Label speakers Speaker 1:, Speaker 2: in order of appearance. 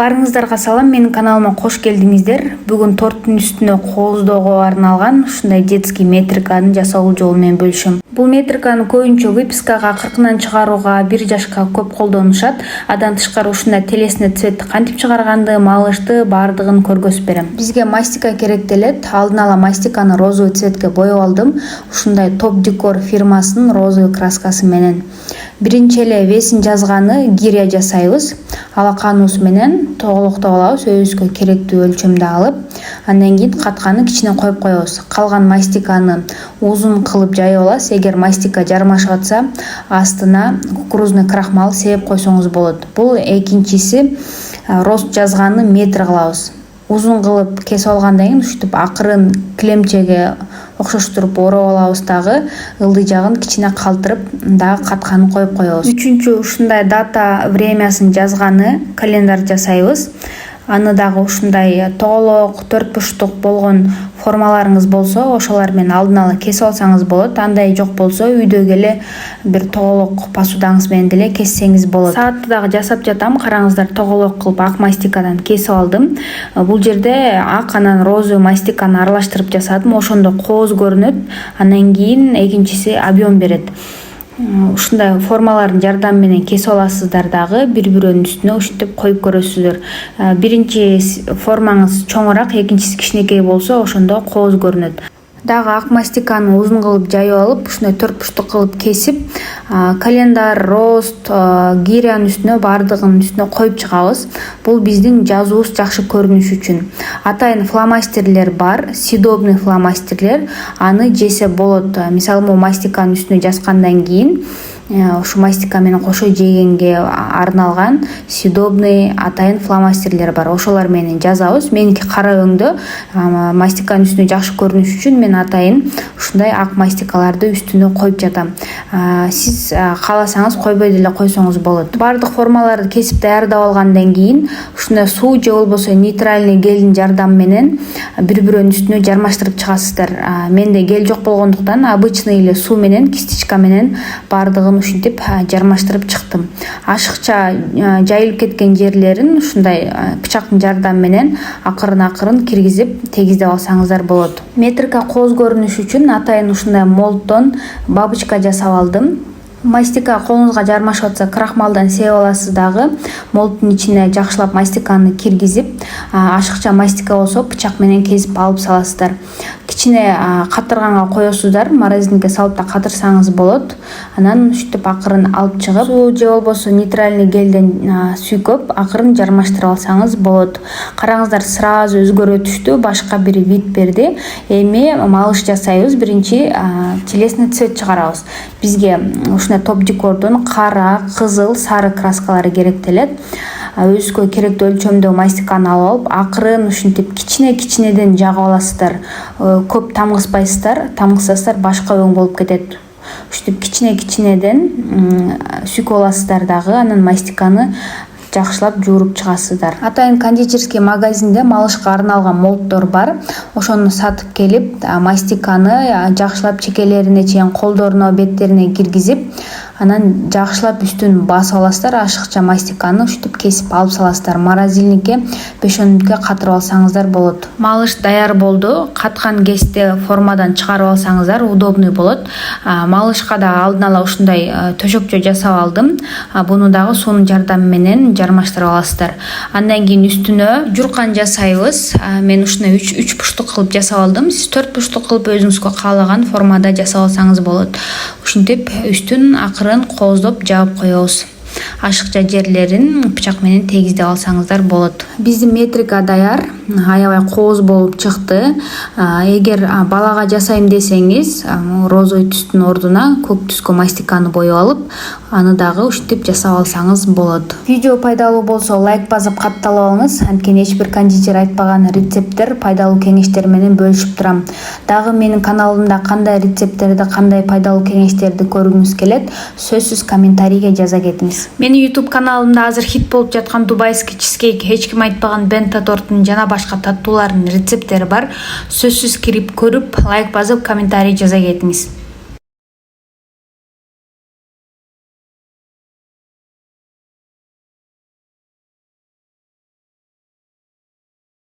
Speaker 1: Барыңыздарга салам, менин каналыма кош келдиңиздер. Бүгүн торттун үстүнө кооздоого арналган ушундай детский метриканы жасоо жолу менен бөлүшөм. Бул метриканы көбүнчө выпискага 40 чыгарууга 1 жашка көп колдонушат. Андан тышкары ушундай телесный цветти кантип чыгарганды, малышты баардыгын көргөзүп берем. Бизге мастика керек делет. Алдын ала мастиканы розовый цветке боеп алдым. Ушундай Топ Декор фирмасынын розовый краскасы менен. Биринчи эле весин жазганы гиря жасайбыз. Алаканыбыз менен тоголоктоп алабыз, өзүбүзгө керектүү өлчөмдө алып, андан кийин катканы кичине коюп коебуз. Калган мастиканы узун кылып жайып аласыз. Эгер мастика жармашып атса, астына кукурузный крахмал себеп койсоңуз болот. Бул экинчиси, рост жазганы метр кылабыз. Узун кылып кесип алгандан кийин ушинтип акырын килемчеге окшоштуруп ороп алабыз, дагы ылдый жагын кичине калтырып, дагы катканын коюп коебуз. Үчүнчү ушундай дата времясын жазганы календарь жасайбыз. Аны дагы ушундай тоголок, 4 бурчтук болгон формаларыңыз болсо, ошолор менен алдын ала кесип алсаңыз болот. Андай жок болсо, үйдөгү эле бир тоголок посудаңыз менен деле кессеңиз болот. Саатты дагы жасап жатам. Караңыздар, тоголок кылып ак мастикадан кесип алдым. Бул жерде ак анан розовый мастиканы аралаштырып жасадым. Ошондо кооз көрүнөт. Андан кийин экинчиси объем берет. Ушундай формалардын жардамы менен кесип аласыздар, дагы бири-бирөөнүн үстүнө ушинтип коюп көрөсүздөр. Биринчи формаңыз чоңураак, экинчиси кичинекей болсо, ошондо кооз көрүнөт. Дагы ак мастиканы узун кылып жайып алып, ушундай 4 бурчтук кылып кесип, календарь, рост, гирянын үстүнө баардыгынын үстүнө коюп чыгабыз. Бул биздин жазуубуз жакшы көрүнүш үчүн. Атайын фломастерлер бар, съедобный фломастерлер. Аны жесе болот. Мисалы, могу мастиканын үстүнө жазгандан кийин ушу мастика менен кошо жегенге арналган съедобный атайын фломастерлер бар. Ошолор менен жазабыз. Меники кара өңдө, мастиканын үстүнө жакшы көрүнүш үчүн мен атайын ушундай ак мастикаларды үстүнө коюп жатам. Сиз кааласаңыз койбой деле койсоңуз болот. Баардык формаларды кесип даярдап алгандан кийин ушундай суу же болбосо нейтральный гелдин жардамы менен бири-бирөөнүн үстүнө жармаштырып чыгасыздар. Менде гель жок болгондуктан обычный эле суу менен, кистичка менен баардыгын ушинтип жармаштырып чыктым. Ашыкча жайылып кеткен жерлерин ушундай бычактын жардамы менен акырын киргизип тегиздеп алсаңыздар болот. Метрика кооз көрүнүш үчүн атайын ушундай молдон бабочка жасап алдым. Мастика колуңузга жармашып атса, крахмалдан сеп аласыз, дагы молдун ичине жакшылап мастиканы киргизип, ашыкча мастика болсо бычак менен кесип алып саласыздар. Кичине катырганга коесуздар, морозилникке салып да катырсаңыз болот. Анан ушинтип акырын алып чыгып, суу же болбосо нейтральный гелден сүйкөп акырын жармаштырып алсаңыз болот. Караңыздар, сразу өзгөрө түштү, башка бир вид берди. Эми малыш жасайбыз. Биринчи телесный цвет чыгарабыз. Бизге ушундай Топ Декордун кара, кызыл, сары краскалары керек делет. Өзүгө керектүү өлчөмдө мастиканы алып, акырын ушинтип кичинеден жагып аласыздар. Көп тамгыспайсыздар, тамгысасыздар башка өң болуп кетет. Ушинтип кичинеден сүйкөп аласыздар, дагы анан мастиканы жакшылап жууруп чыгасыздар. Атайын кондитерский магазинде малышка арналган молддор бар. Ошону сатып келип, мастиканы жакшылап чекелерине чейин колдоруна, беттерине киргизип, анан жакшылап үстүн басып аласыздар. Ашыкча мастиканы ушинтип кесип алып саласыздар. Морозилникке 5-10 мүнөткө катырып алсаңыздар болот. Малыш даяр болду. Каткан кезде формадан чыгарып алсаңыздар удобный болот. Малышка да алдын ала ушундай төшөкчө жасап алдым. Буну дагы суунун жардамы менен жармаштырып аласыздар. Андан кийин үстүнө журкан жасайбыз. Мен ушуна 3 бурчтук кылып жасап алдым. Сиз 4 бурчтук кылып өзүңүзгө каалаган формада жасап алсаңыз болот. Ушинтип үстүн акырын кооздоп жаап коебуз. Ашыкча жерлерин бычак менен тегиздеп алсаңыздар болот. Биздин метрика даяр, аябай кооз болуп чыкты. Эгер балага жасайм десеңиз, розовый түстүн ордуна көк түскө мастиканы боеп алып, аны дагы ушинтип жасап алсаңыз болот. Видео пайдалуу болсо лайк басып катталып алыңыз. Анткени эч бир кондитер айтпаган рецепттер, пайдалуу кеңештер менен бөлүшүп турам. Дагы менин каналымда кандай рецепттерди, кандай пайдалуу кеңештерди көргүңүз келет, сөзсүз комментарийге жаза кетиңиз. Менин YouTube каналымда азыр хит болуп жаткан дубайский чизкейк, эч ким айтпаган бента тортунун жана башка таттуулардын рецепттери бар. Сөзсүз кирип көрүп, лайк басып, комментарий жаза кетиңиз.